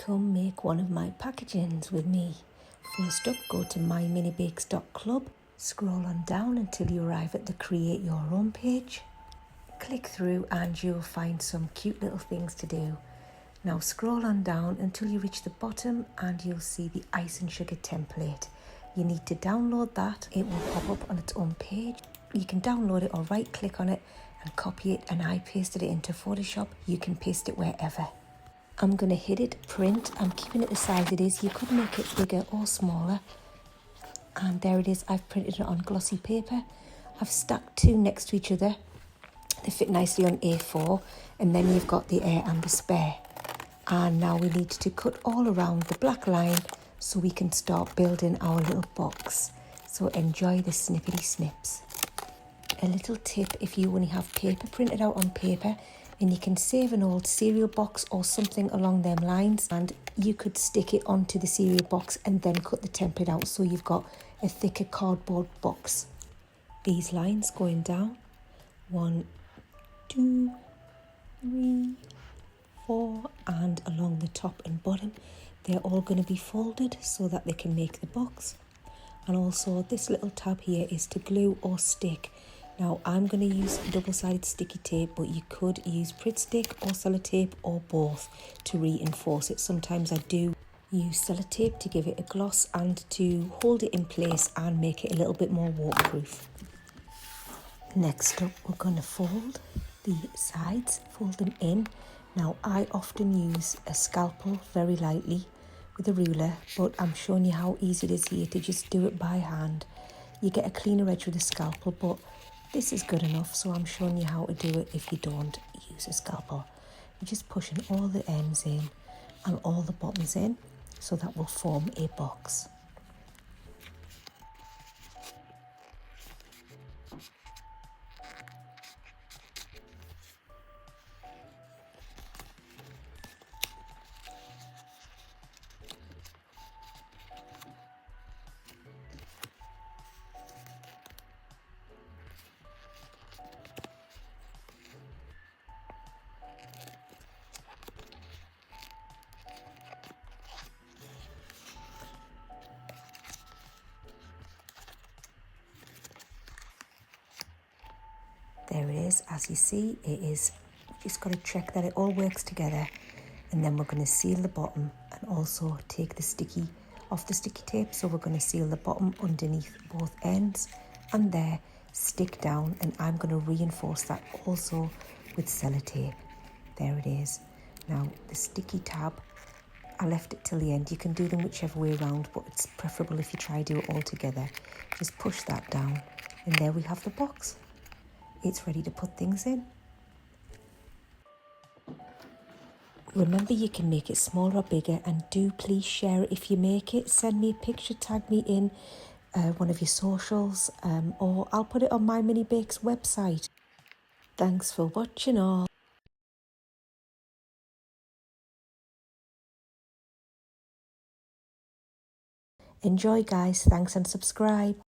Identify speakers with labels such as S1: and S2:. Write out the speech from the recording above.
S1: Come make one of my packagings with me. First up, go to myminibakes.club, scroll on down until you arrive at the Create Your Own page. Click through and you'll find some cute little things to do. Now scroll on down until you reach the bottom and you'll see the ice and sugar template. You need to download that. It will pop up on its own page. You can download it or right click on it and copy it, and I pasted it into Photoshop. You can paste it wherever. I'm going to hit it, print. I'm keeping it the size it is. You could make it bigger or smaller. And there it is. I've printed it on glossy paper. I've stacked two next to each other. They fit nicely on A4, and then you've got the air and the spare. And now we need to cut all around the black line so we can start building our little box. So enjoy the snippety snips. A little tip: if you only have paper, print it out on paper, and you can save an old cereal box or something along them lines, and you could stick it onto the cereal box and then cut the template out so you've got a thicker cardboard box. These lines going down, 1, 2, 3, 4, and along the top and bottom, they're all going to be folded so that they can make the box. And also this little tab here is to glue or stick. Now I'm going to use double-sided sticky tape, but you could use Pritt Stick or sellotape or both to reinforce it. Sometimes I do use sellotape to give it a gloss and to hold it in place and make it a little bit more waterproof. Next up, we're going to fold the sides, fold them in. Now I often use a scalpel very lightly with a ruler, but I'm showing you how easy it is here to just do it by hand. You get a cleaner edge with a scalpel, but this is good enough, so I'm showing you how to do it if you don't use a scalpel. You're just pushing all the ends in and all the bottoms in, so that will form a box. There it is. As you see, it is just got to check that it all works together, and then we're going to seal the bottom and also take the sticky off the sticky tape. So we're going to seal the bottom underneath both ends and there, stick down, and I'm going to reinforce that also with sellotape. There it is. Now the sticky tab, I left it till the end. You can do them whichever way around, but it's preferable if you try to do it all together. Just push that down, and there we have the box. It's ready to put things in. Remember, you can make it smaller or bigger, and do please share it if you make it. Send me a picture, tag me in one of your socials, or I'll put it on My Mini Bakes website. Thanks for watching all. Enjoy guys, thanks, and subscribe.